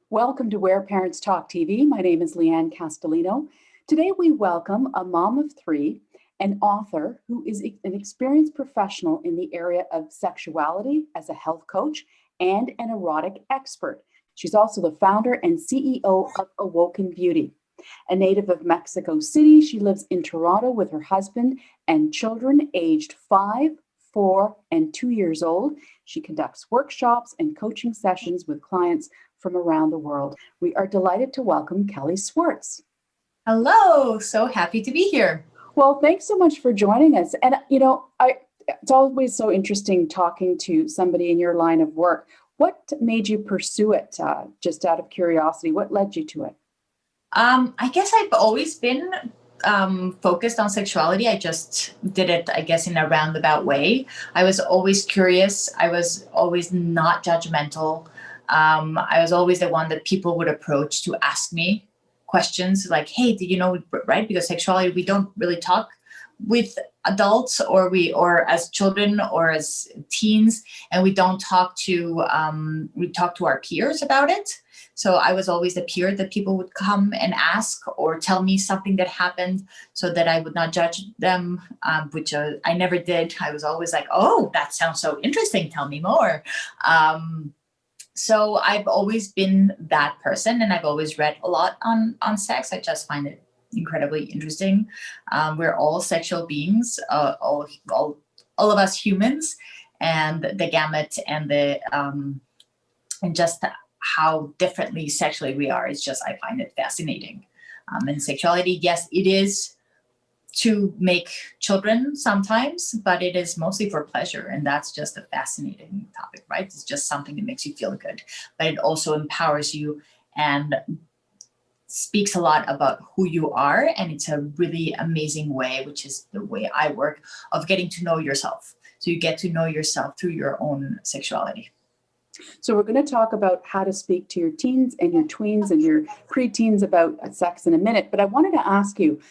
Welcome to Where Parents Talk TV. My name is Lianne Castelino. Today we welcome a mom of three, an author who is an experienced professional in the area of sexuality as a health coach and an erotic expert. She's also the founder and CEO of Awoken Beauty. A native of Mexico City, she lives in Toronto with her husband and children aged 5, 4, and 2 years old. She conducts workshops and coaching sessions with clients from around the world. We are delighted to welcome Kelly Swartz. Hello, so happy to be here. Well, thanks so much for joining us. And it's always so interesting talking to somebody in your line of work. What made you pursue it? Just out of curiosity, what led you to it? I guess I've always been focused on sexuality. I just did it, I guess, in a roundabout way. I was always curious. I was always not judgmental. I was always the one that people would approach to ask me questions like, hey, did you know, right? Because sexuality, we don't really talk with adults or as children or as teens, and we don't talk to, we talk to our peers about it. So I was always the peer that people would come and ask or tell me something that happened so that I would not judge them, which I never did. I was always like, oh, that sounds so interesting. Tell me more. So I've always been that person, and I've always read a lot on sex. I just find it incredibly interesting. We're all sexual beings, all of us humans, and the gamut and the and just how differently sexually we are. It's just, I find it fascinating. And sexuality, yes, it is to make children sometimes, but it is mostly for pleasure. And that's just a fascinating topic, right? It's just something that makes you feel good, but it also empowers you and speaks a lot about who you are. And it's a really amazing way, which is the way I work, of getting to know yourself. So you get to know yourself through your own sexuality. So we're going to talk about how to speak to your teens and your tweens and your preteens about sex in a minute. But I wanted to ask you,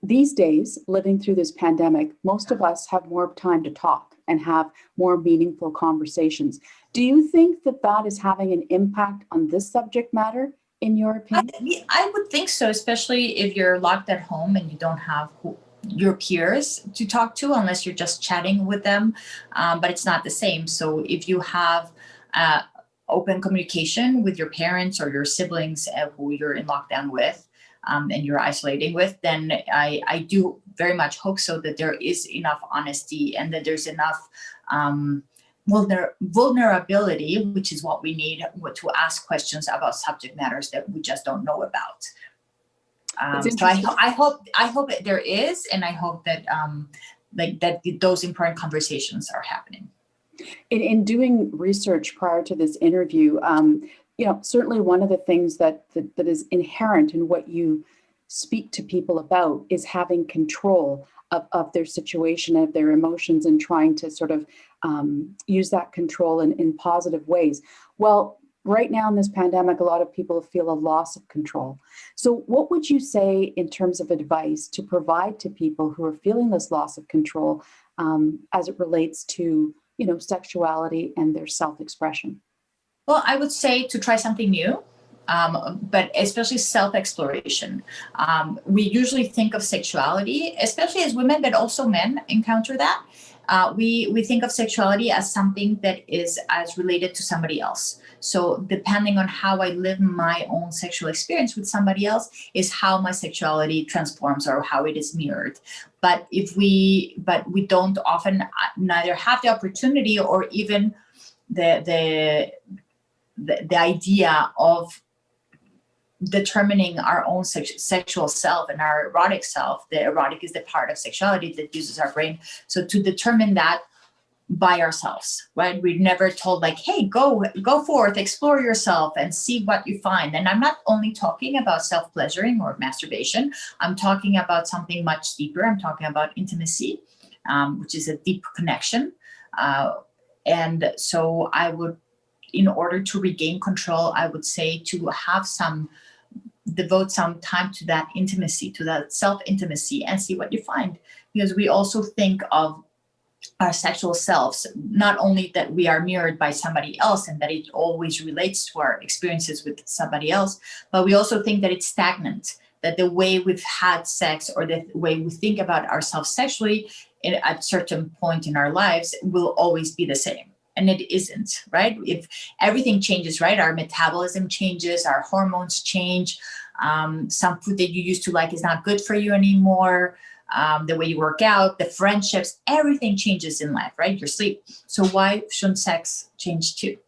these days, living through this pandemic, most of us have more time to talk and have more meaningful conversations. Do you think that that is having an impact on this subject matter, in your opinion? I would think so, especially if you're locked at home and you don't have your peers to talk to unless you're just chatting with them, but it's not the same. So if you have open communication with your parents or your siblings who you're in lockdown with, and you're isolating with, then I do very much hope so that there is enough honesty and that there's enough vulnerability, which is what we need to ask questions about subject matters that we just don't know about. So I hope that there is, and I hope that that those important conversations are happening. In doing research prior to this interview, certainly one of the things that is inherent in what you speak to people about is having control of their situation, of their emotions, and trying to sort of use that control in positive ways. Well, right now in this pandemic, a lot of people feel a loss of control. So what would you say in terms of advice to provide to people who are feeling this loss of control as it relates to, sexuality and their self-expression? Well, I would say to try something new, but especially self-exploration. We usually think of sexuality, especially as women, but also men encounter that. We think of sexuality as something that is as related to somebody else. So depending on how I live my own sexual experience with somebody else is how my sexuality transforms or how it is mirrored. But we don't often neither have the opportunity or even the idea of determining our own sexual self and our erotic self. The erotic is the part of sexuality that uses our brain. So to determine that by ourselves, right? We're never told like, hey, go forth, explore yourself and see what you find. And I'm not only talking about self-pleasuring or masturbation. I'm talking about something much deeper. I'm talking about intimacy, which is a deep connection. And so I would, in order to regain control, I would say to have devote some time to that intimacy, to that self-intimacy, and see what you find. Because we also think of our sexual selves, not only that we are mirrored by somebody else and that it always relates to our experiences with somebody else, but we also think that it's stagnant, that the way we've had sex or the way we think about ourselves sexually at a certain point in our lives will always be the same. And it isn't, right? If everything changes, right? Our metabolism changes, our hormones change. Some food that you used to like is not good for you anymore. The way you work out, the friendships, everything changes in life, right? Your sleep. So why shouldn't sex change too?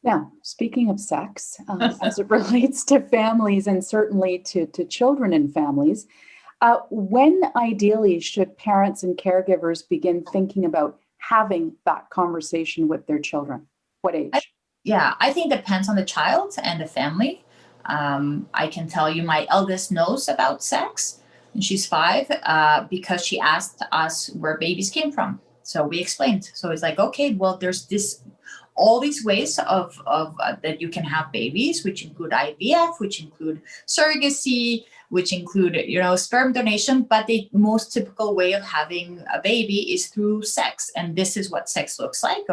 Now, speaking of sex, as it relates to families and certainly to children and families, when ideally should parents and caregivers begin thinking about having that conversation with their children? What age? I think it depends on the child and the family. I can tell you my eldest knows about sex, and she's 5 because she asked us where babies came from. So we explained. So it's like, okay, well, there's all these ways of that you can have babies, which include IVF, which include surrogacy, which include, sperm donation. But the most typical way of having a baby is through sex. And this is what sex looks like.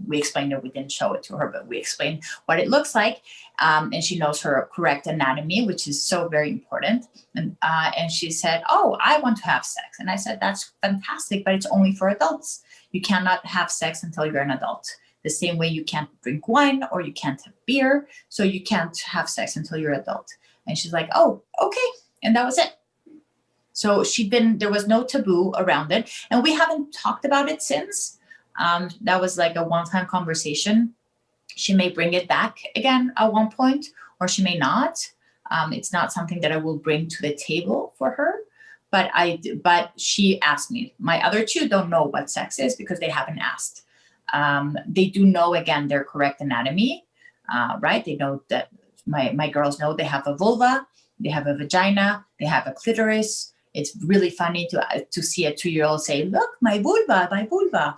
We explained it. We didn't show it to her, but we explained what it looks like. And she knows her correct anatomy, which is so very important. And she said, oh, I want to have sex. And I said, that's fantastic, but it's only for adults. You cannot have sex until you're an adult. The same way you can't drink wine or you can't have beer. So you can't have sex until you're an adult. And she's like, oh, okay. And that was it. So there was no taboo around it. And we haven't talked about it since. That was like a one-time conversation. She may bring it back again at one point, or she may not. It's not something that I will bring to the table for her. But she asked me. My other 2 don't know what sex is because they haven't asked. They do know, again, their correct anatomy, right? They know that my girls know they have a vulva, they have a vagina, they have a clitoris. It's really funny to see a 2-year-old say, look, my vulva, my vulva.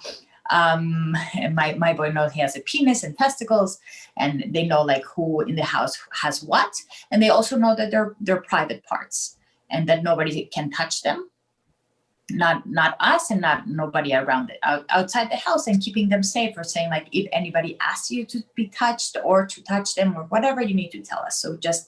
And my boy knows he has a penis and testicles, and they know like who in the house has what. And they also know that they're private parts and that nobody can touch them. Not us and not nobody around it outside the house, and keeping them safe, or saying like, if anybody asks you to be touched or to touch them or whatever, you need to tell us. So just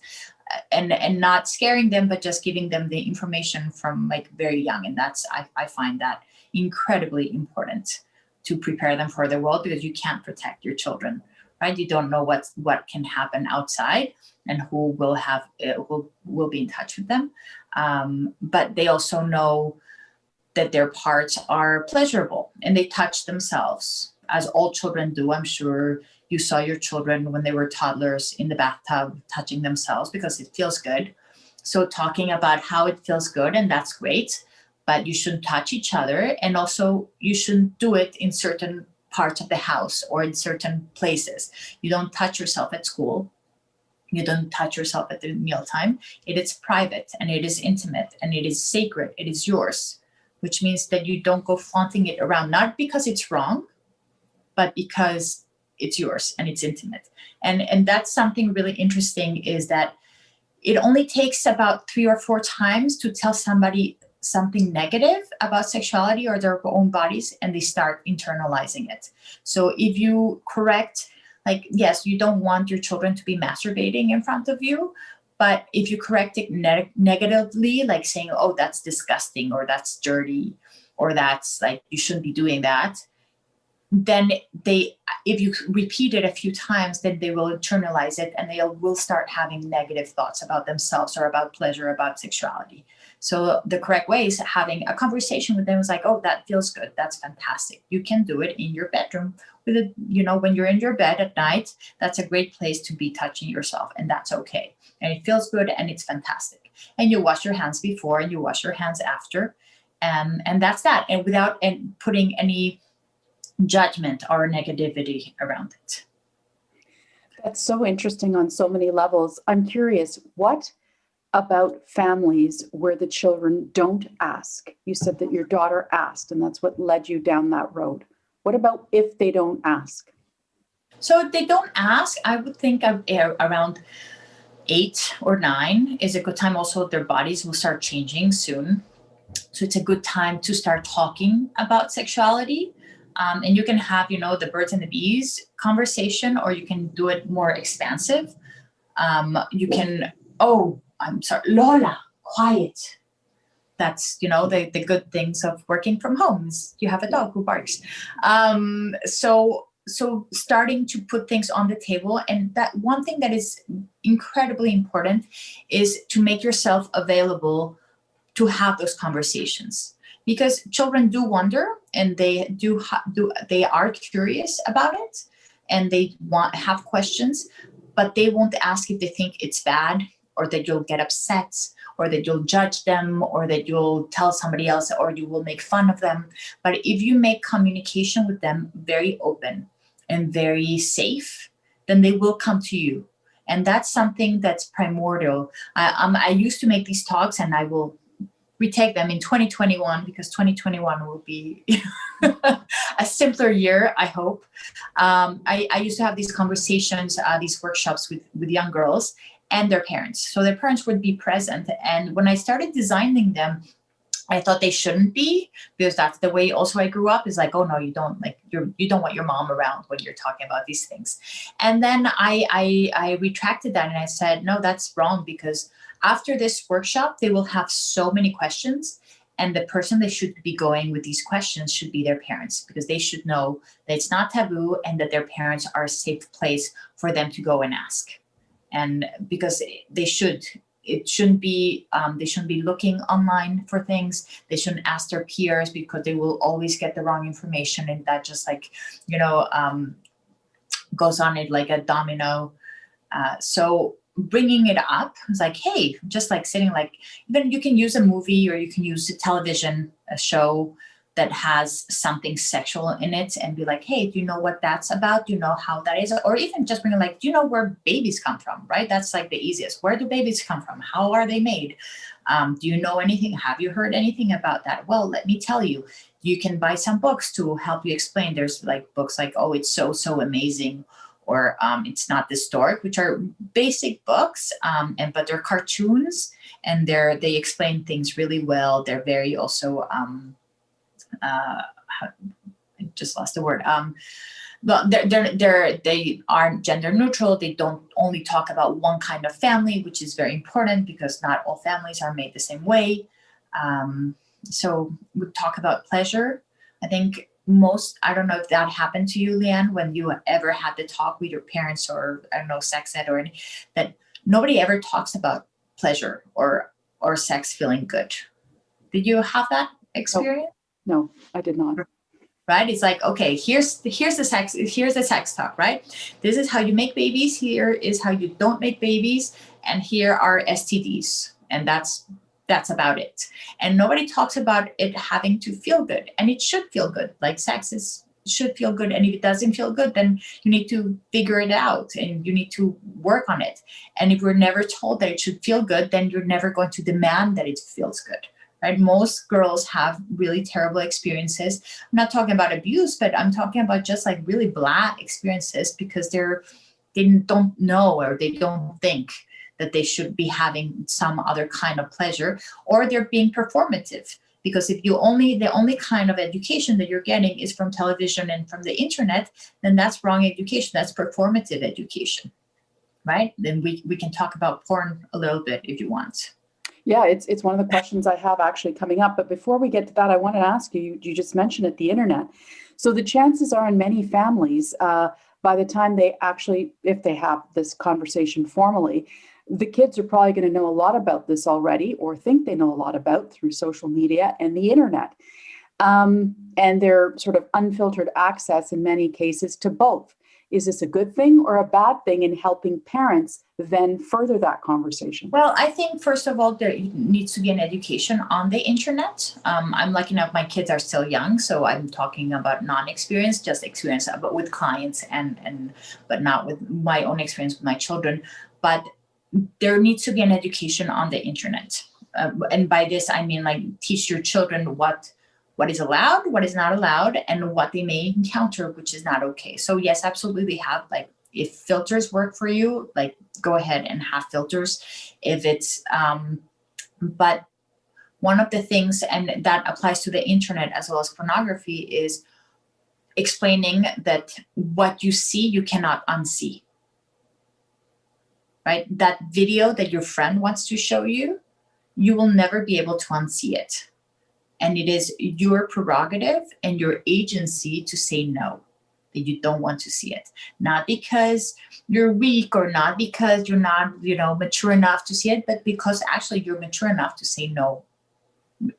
and not scaring them, but just giving them the information from like very young. And that's I find that incredibly important to prepare them for the world, because you can't protect your children, right? You don't know what can happen outside and who will be in touch with them. But they also know that their parts are pleasurable and they touch themselves, as all children do. I'm sure you saw your children when they were toddlers in the bathtub touching themselves because it feels good. So talking about how it feels good, and that's great, but you shouldn't touch each other. And also you shouldn't do it in certain parts of the house or in certain places. You don't touch yourself at school. You don't touch yourself at the mealtime. It is private and it is intimate and it is sacred. It is yours, which means that you don't go flaunting it around, not because it's wrong, but because it's yours and it's intimate. And that's something really interesting, is that it only takes about 3 or 4 times to tell somebody something negative about sexuality or their own bodies, and they start internalizing it. So if you correct, like, yes, you don't want your children to be masturbating in front of you, but if you correct it negatively, like saying, oh, that's disgusting, or that's dirty, or that's like, you shouldn't be doing that, then if you repeat it a few times, then they will internalize it and they will start having negative thoughts about themselves or about pleasure, about sexuality. So the correct way is having a conversation with them. Is like, oh, that feels good. That's fantastic. You can do it in your bedroom with it. When you're in your bed at night, that's a great place to be touching yourself, and that's okay. And it feels good and it's fantastic. And you wash your hands before and you wash your hands after. And that's that. And without putting any judgment or negativity around it. That's so interesting on so many levels. I'm curious, what about families where the children don't ask? You said that your daughter asked, and that's what led you down that road. What about if they don't ask? So if they don't ask, I would think around 8 or 9 is a good time. Also, their bodies will start changing soon. So it's a good time to start talking about sexuality. And you can have, the birds and the bees conversation, or you can do it more expansive. You can, oh, I'm sorry, Lola, quiet. That's, the good things of working from home is you have a dog who barks. So starting to put things on the table. And that one thing that is incredibly important is to make yourself available to have those conversations, because children do wonder, and they they are curious about it, and they have questions, but they won't ask if they think it's bad, or that you'll get upset, or that you'll judge them, or that you'll tell somebody else, or you will make fun of them. But if you make communication with them very open and very safe, then they will come to you. And that's something that's primordial. I used to make these talks, and I will retake them in 2021, because 2021 will be a simpler year, I hope. I used to have these conversations, these workshops with young girls and their parents. So their parents would be present. And when I started designing them, I thought they shouldn't be, because that's the way also I grew up, is like, oh no, you don't want your mom around when you're talking about these things. And then I retracted that, and I said, no, that's wrong, because after this workshop, they will have so many questions, and the person they should be going with these questions should be their parents, because they should know that it's not taboo, and that their parents are a safe place for them to go and ask. And because they shouldn't be looking online for things. They shouldn't ask their peers, because they will always get the wrong information, and that just goes on it like a domino. So bringing it up, it's like, hey, just like sitting, like, then you can use a movie, or you can use a television, a show that has something sexual in it, and be like, hey, do you know what that's about? Do you know how that is? Or even just bring it like, do you know where babies come from, right? That's like the easiest. Where do babies come from? How are they made? Do you know anything? Have you heard anything about that? Well, let me tell you, you can buy some books to help you explain. There's like books like, oh, it's so, so amazing, or It's Not This Dork, which are basic books, but they're cartoons, and they explain things really well. They're very also, I just lost the word. But they aren't gender neutral. They don't only talk about one kind of family, which is very important, because not all families are made the same way. So we talk about pleasure. I think I don't know if that happened to you, Lianne, when you ever had to talk with your parents, or I don't know, sex ed, or that nobody ever talks about pleasure or sex feeling good. Did you have that experience? No, I did not. Right? It's like, okay, here's the sex talk, right? This is how you make babies. Here is how you don't make babies. And here are STDs. And that's about it. And nobody talks about it having to feel good. And it should feel good. Like sex should feel good. And if it doesn't feel good, then you need to figure it out, and you need to work on it. And if we're never told that it should feel good, then you're never going to demand that it feels good. Right? Most girls have really terrible experiences. I'm not talking about abuse, but I'm talking about just like really blah experiences, because they don't know, or they don't think that they should be having some other kind of pleasure, or they're being performative. Because if the only kind of education that you're getting is from television and from the internet, then that's wrong education. That's performative education, right? Then we can talk about porn a little bit if you want. Yeah, it's one of the questions I have actually coming up. But before we get to that, I want to ask you, you just mentioned it, the internet. So the chances are in many families, by the time if they have this conversation formally, the kids are probably going to know a lot about this already, or think they know a lot about through social media and the internet. And their sort of unfiltered access in many cases to both. Is this a good thing or a bad thing in helping parents then further that conversation? Well, I think, first of all, there needs to be an education on the internet. I'm lucky enough, my kids are still young, so I'm talking about non-experience, just experience, but with clients but not with my own experience with my children. But there needs to be an education on the internet. And by this, I mean, like, teach your children what is allowed, what is not allowed, and what they may encounter, which is not okay. So yes, absolutely, they have, like, if filters work for you, like, go ahead and have filters. If it's, but one of the things, and that applies to the internet as well as pornography, is explaining that what you see, you cannot unsee. Right? That video that your friend wants to show you, you will never be able to unsee it. And it is your prerogative and your agency to say no, that you don't want to see it. Not because you're weak or not because you're not, mature enough to see it, but because actually you're mature enough to say no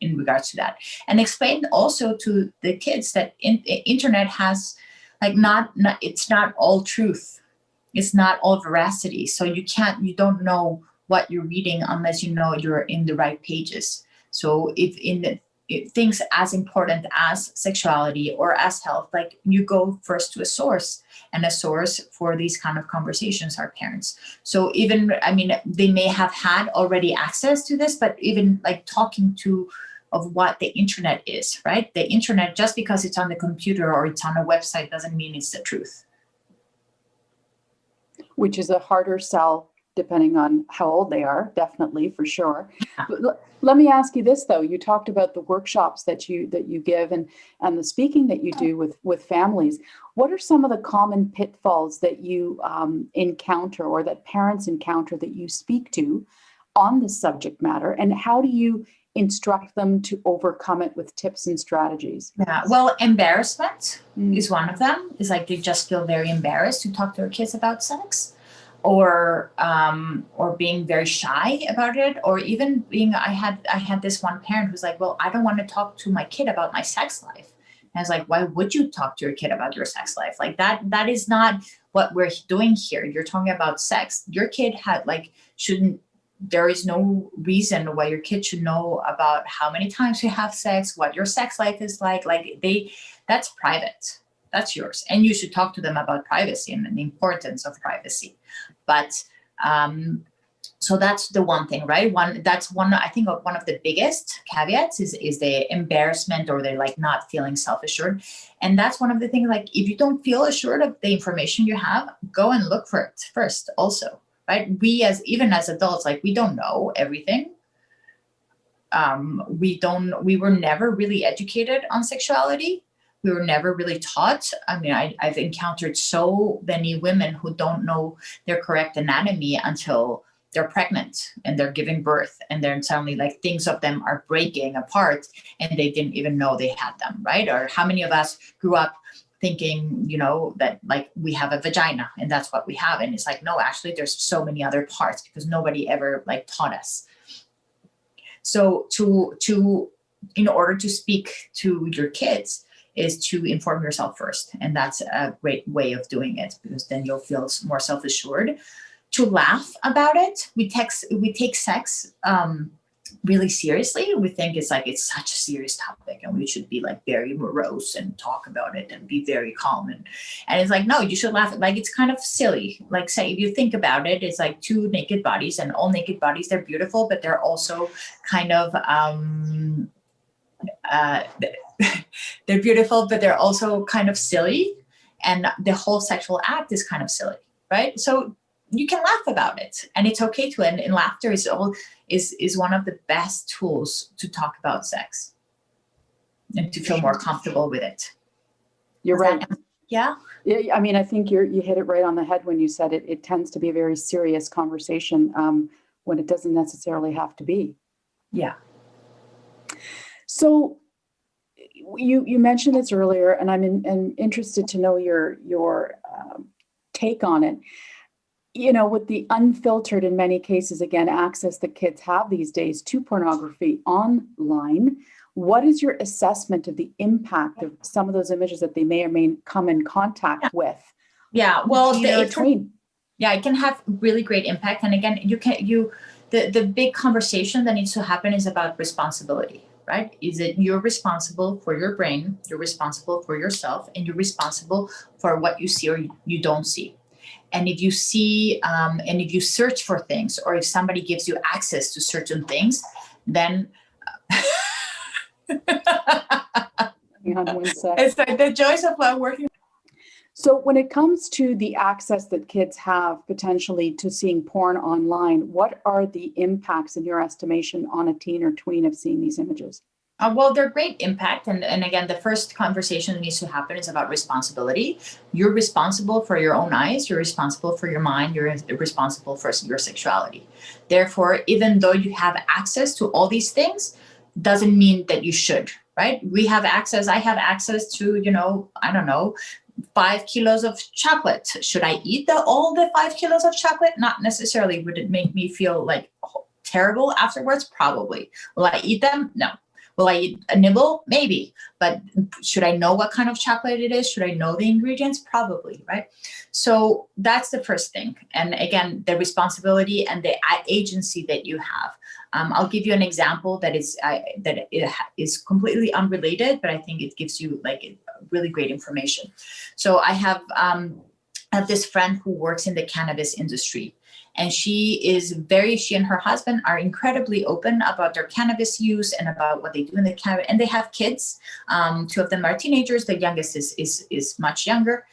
in regards to that. And explain also to the kids that internet has it's not all truth. It's not all veracity. So you don't know what you're reading unless you know you're in the right pages. So if things as important as sexuality or as health, like you go first to a source, and a source for these kind of conversations are parents. So even, they may have had already access to this, but even like talking of what the internet is, right? The internet, just because it's on the computer or it's on a website doesn't mean it's the truth. Which is a harder sell depending on how old they are, definitely, for sure. But let me ask you this, though. You talked about the workshops that you give and the speaking that you do with families. What are some of the common pitfalls that you encounter or that parents encounter that you speak to on this subject matter? And how do you instruct them to overcome it with tips and strategies? Yeah, well, embarrassment is one of them. It's like they just feel very embarrassed to talk to their kids about sex, or being very shy about it, or even being. I had this one parent who's like, well, I don't want to talk to my kid about my sex life. And I was like, why would you talk to your kid about your sex life? Like that is not what we're doing here. You're talking about sex. Your kid shouldn't. There is no reason why your kid should know about how many times you have sex, what your sex life is like. That's private. That's yours. And you should talk to them about privacy and the importance of privacy. But so that's the one thing, right? I think one of the biggest caveats is the embarrassment, or they're like not feeling self-assured. And that's one of the things, like if you don't feel assured of the information you have, go and look for it first also. Right? Even as adults, like we don't know everything. We were never really educated on sexuality. We were never really taught. I've encountered so many women who don't know their correct anatomy until they're pregnant and they're giving birth, and then suddenly like things of them are breaking apart and they didn't even know they had them, right? Or how many of us grew up thinking, that like we have a vagina and that's what we have. And it's like, no, actually there's so many other parts because nobody ever like taught us. So in order to speak to your kids is to inform yourself first. And that's a great way of doing it, because then you'll feel more self-assured. To laugh about it, we take sex really seriously. We think it's such a serious topic and we should be like very morose and talk about it and be very calm. And it's like, no, you should laugh. Like, it's kind of silly. Like, say, if you think about it, it's like two naked bodies, and all naked bodies, they're beautiful, but they're also kind of, they're beautiful, but they're also kind of silly. And the whole sexual act is kind of silly, right? So you can laugh about it, and it's okay to. And laughter is one of the best tools to talk about sex and to feel more comfortable with it. You're right. Yeah. Yeah. I think you hit it right on the head when you said it tends to be a very serious conversation when it doesn't necessarily have to be. Yeah. So you mentioned this earlier, and I'm interested to know your take on it. With the unfiltered, in many cases, again, access that kids have these days to pornography online, what is your assessment of the impact of some of those images that they may or may come in contact with? Yeah, well, it can have really great impact. And again, the big conversation that needs to happen is about responsibility, right? Is it you're responsible for your brain, you're responsible for yourself, and you're responsible for what you see or you don't see. And if you see, and if you search for things, or if somebody gives you access to certain things, then hang on one sec. It's like the joys of working. So when it comes to the access that kids have potentially to seeing porn online, what are the impacts in your estimation on a teen or tween of seeing these images? Well, they're great impact. And again, the first conversation that needs to happen is about responsibility. You're responsible for your own eyes. You're responsible for your mind. You're responsible for your sexuality. Therefore, even though you have access to all these things, doesn't mean that you should, right? We have access. I have access to, I don't know, 5 kilos of chocolate. Should I eat all the 5 kilos of chocolate? Not necessarily. Would it make me feel like terrible afterwards? Probably. Will I eat them? No. Will I eat a nibble? Maybe. But should I know what kind of chocolate it is? Should I know the ingredients? Probably, right? So that's the first thing. And again, the responsibility and the agency that you have. I'll give you an example that is completely unrelated, but I think it gives you like really great information. So I have this friend who works in the cannabis industry. And she and her husband are incredibly open about their cannabis use and about what they do in the cannabis. And they have kids. 2 of them are teenagers. The youngest is much younger.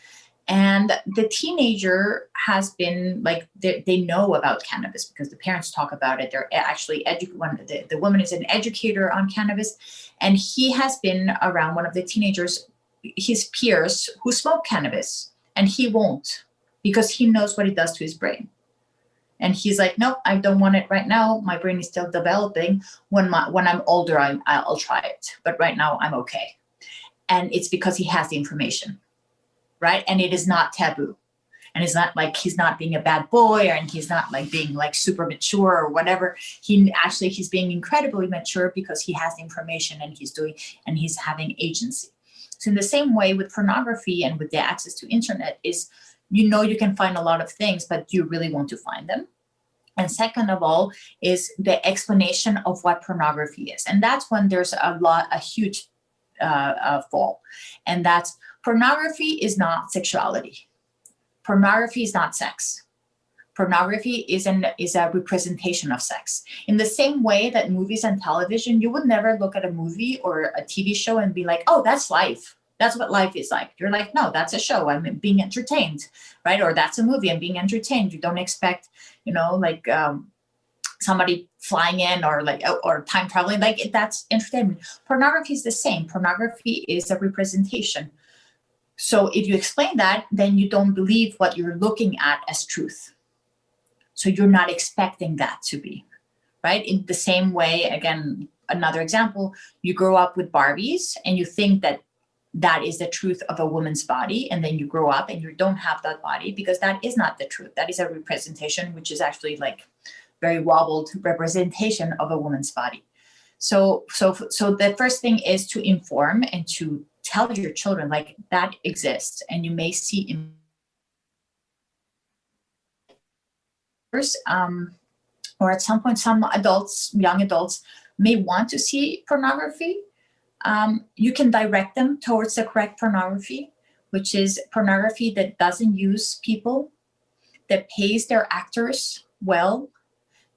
And the teenager has been like, they know about cannabis because the parents talk about it. They're actually the woman is an educator on cannabis. And he has been around one of the teenagers, his peers, who smoke cannabis. And he won't, because he knows what it does to his brain. And he's like, nope, I don't want it right now. My brain is still developing. When I'm older, I'll try it. But right now, I'm okay. And it's because he has the information, right? And it is not taboo. And it's not like he's not being a bad boy, and he's not like being like super mature or whatever. He's being incredibly mature because he has the information and he's having agency. So in the same way with pornography and with the access to internet is, you can find a lot of things, but do you really want to find them? And second of all is the explanation of what pornography is. And that's when there's a huge fall. And that's pornography is not sexuality. Pornography is not sex. Pornography is a representation of sex. In the same way that movies and television, you would never look at a movie or a TV show and be like, oh, that's life. That's what life is like. You're like, no, that's a show. I'm being entertained, right? Or that's a movie. I'm being entertained. You don't expect, somebody flying in or time traveling. Like that's entertainment. Pornography is the same. Pornography is a representation. So if you explain that, then you don't believe what you're looking at as truth. So you're not expecting that to be, right? In the same way, again, another example, you grow up with Barbies and you think that is the truth of a woman's body. And then you grow up and you don't have that body because that is not the truth. That is a representation, which is actually like very wobbled representation of a woman's body. So the first thing is to inform and to tell your children like that exists. And you may see in or at some point, some adults, young adults may want to see pornography. You can direct them towards the correct pornography, which is pornography that doesn't use people, that pays their actors well,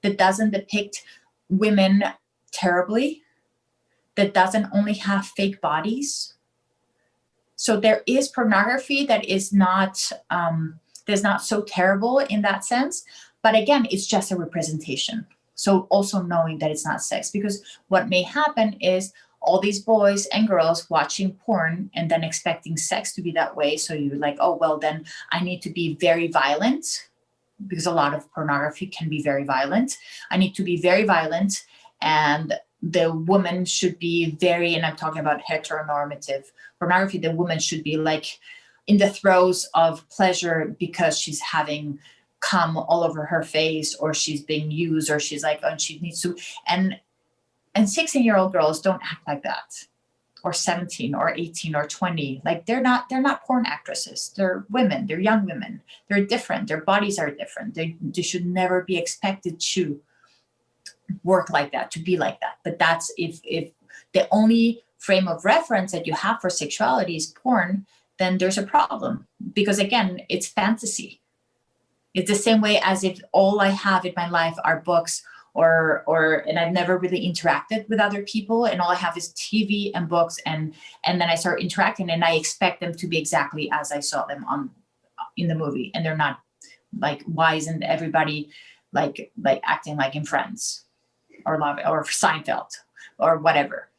that doesn't depict women terribly, that doesn't only have fake bodies. So there is pornography that is not so terrible in that sense. But again, it's just a representation. So also knowing that it's not sex, because what may happen is all these boys and girls watching porn and then expecting sex to be that way. So you're like, oh, well, then I need to be very violent, because a lot of pornography can be very violent. I need to be very violent, and the woman should be very, and I'm talking about heteronormative pornography, the woman should be like in the throes of pleasure because she's having cum all over her face, or she's being used, or she's like, and she needs to, and 16-year-old girls don't act like that, or 17 or 18 or 20. Like they're not porn actresses. They're women. They're young women. They're different. Their bodies are different. They should never be expected to work like that, to be like that. But that's if the only frame of reference that you have for sexuality is porn, then there's a problem, because again, it's fantasy. It's the same way as if all I have in my life are books and I've never really interacted with other people, and all I have is TV and books, and then I start interacting, and I expect them to be exactly as I saw them in the movie, and they're not. Like, why isn't everybody like acting like in Friends or Love or Seinfeld or whatever?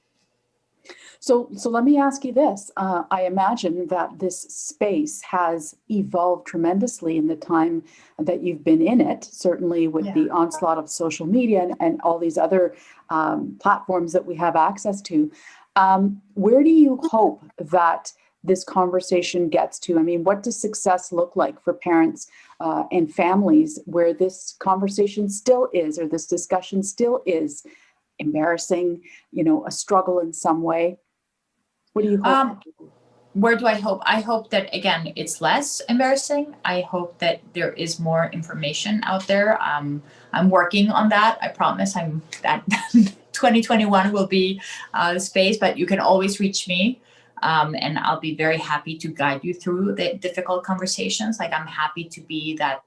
So let me ask you this. I imagine that this space has evolved tremendously in the time that you've been in it, certainly with the onslaught of social media and all these other platforms that we have access to. Where do you hope that this conversation gets to? I mean, what does success look like for parents and families where this conversation still is, or this discussion still is embarrassing, a struggle in some way? What do you hope? Where do I hope? I hope that, again, it's less embarrassing. I hope that there is more information out there. I'm working on that. I promise that 2021 will be the space, but you can always reach me. And I'll be very happy to guide you through the difficult conversations. Like, I'm happy to be that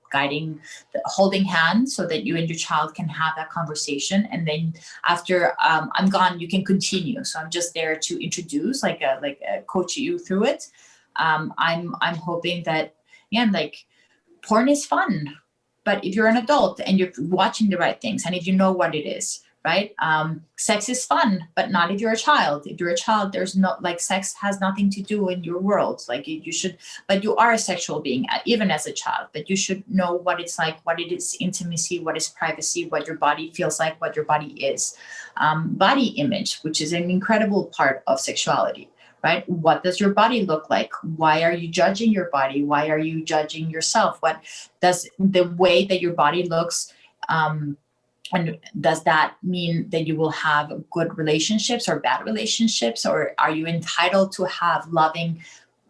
holding hands so that you and your child can have that conversation. And then after I'm gone, you can continue. So I'm just there to introduce, coach you through it. I'm hoping that, porn is fun, but if you're an adult and you're watching the right things, and if you know what it is, right? Sex is fun, but not if you're a child. If you're a child, there's no, sex has nothing to do in your world. You should, but you are a sexual being, even as a child, but you should know what it's like, what it is intimacy, what is privacy, what your body feels like, what your body is. Body image, which is an incredible part of sexuality, right? What does your body look like? Why are you judging your body? Why are you judging yourself? What does the way that your body looks, and does that mean that you will have good relationships or bad relationships? Or are you entitled to have loving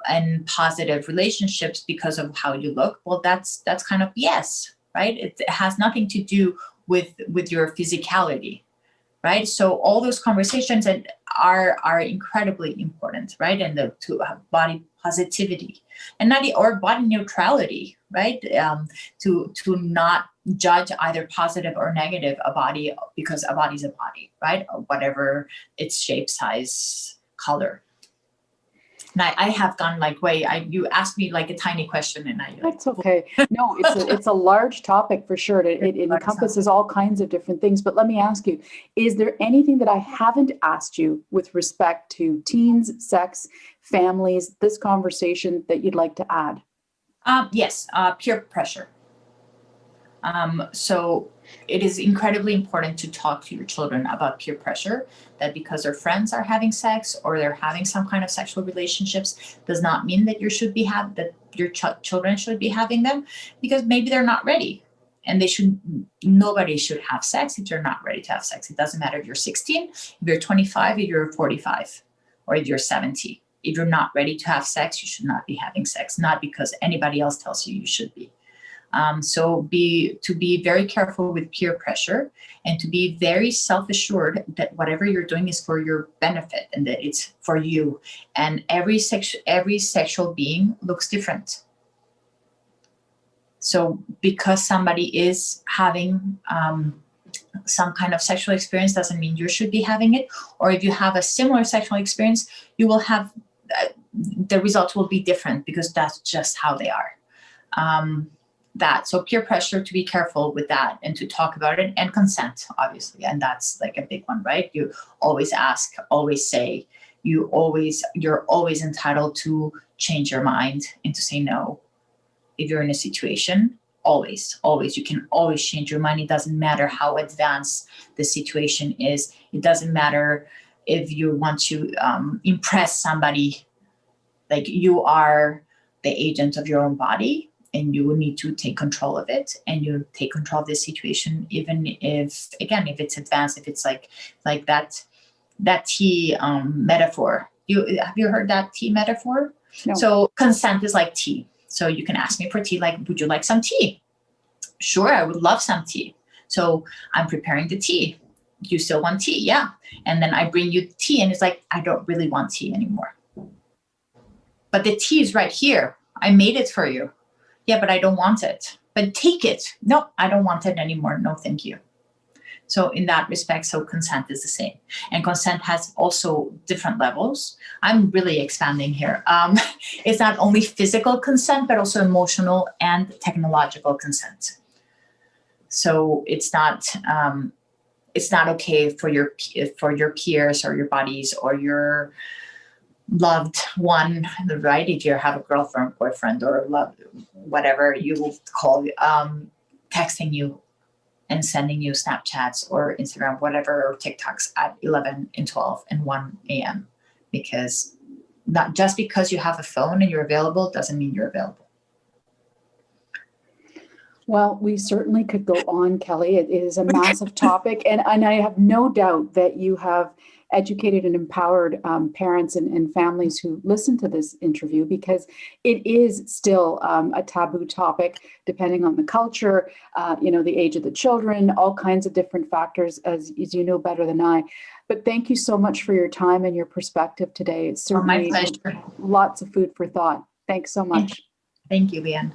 and positive relationships because of how you look? Well, that's kind of yes, right? It has nothing to do with your physicality, right? So all those conversations are incredibly important, right? And to have body positivity and or body neutrality, right? To not judge either positive or negative a body, because a body is a body, right? Or whatever its shape, size, color. And I have gone you asked me a tiny question, and That's okay. No, it's a large topic for sure. It encompasses all kinds of different things. But let me ask you, is there anything that I haven't asked you with respect to teens, sex, families, this conversation that you'd like to add? Yes, peer pressure. So it is incredibly important to talk to your children about peer pressure, that because their friends are having sex or they're having some kind of sexual relationships does not mean that your children should be having them, because maybe they're not ready, and nobody should have sex if they're not ready to have sex. It doesn't matter if you're 16, if you're 25, if you're 45, or if you're 70. If you're not ready to have sex, you should not be having sex, not because anybody else tells you should be. So to be very careful with peer pressure, and to be very self-assured that whatever you're doing is for your benefit and that it's for you. And every sexual being looks different. So because somebody is having some kind of sexual experience doesn't mean you should be having it. Or if you have a similar sexual experience, you will have the results will be different, because that's just how they are. So peer pressure, to be careful with that and to talk about it, and consent, obviously. And that's a big one, right? You always ask, always say, you're always entitled to change your mind and to say no. If you're in a situation, always, you can always change your mind. It doesn't matter how advanced the situation is. It doesn't matter if you want to impress somebody. You are the agent of your own body, and you will need to take control of it, and you take control of the situation, even if it's advanced, if it's like that tea metaphor. Have you heard that tea metaphor? No. So consent is like tea. So you can ask me for tea, would you like some tea? Sure, I would love some tea. So I'm preparing the tea. You still want tea? Yeah. And then I bring you tea, and it's I don't really want tea anymore. But the tea is right here. I made it for you. Yeah, but I don't want it. But take it. No, I don't want it anymore. No, thank you. So in that respect, so consent is the same. And consent has also different levels. I'm really expanding here. It's not only physical consent, but also emotional and technological consent. So it's not okay for your peers or your buddies or your loved one, right? If you have a girlfriend, boyfriend, or whatever you will call, texting you and sending you Snapchats or Instagram, whatever, or TikToks at 11 and 12 and 1 a.m. Because not just because you have a phone and you're available doesn't mean you're available. Well, we certainly could go on, Kelly. It is a massive topic, and I have no doubt that you have educated and empowered parents and families who listen to this interview, because it is still a taboo topic, depending on the culture, the age of the children, all kinds of different factors, as you know better than I. But thank you so much for your time and your perspective today. It's certainly my pleasure. Lots of food for thought. Thanks so much. Thank you, Lianne.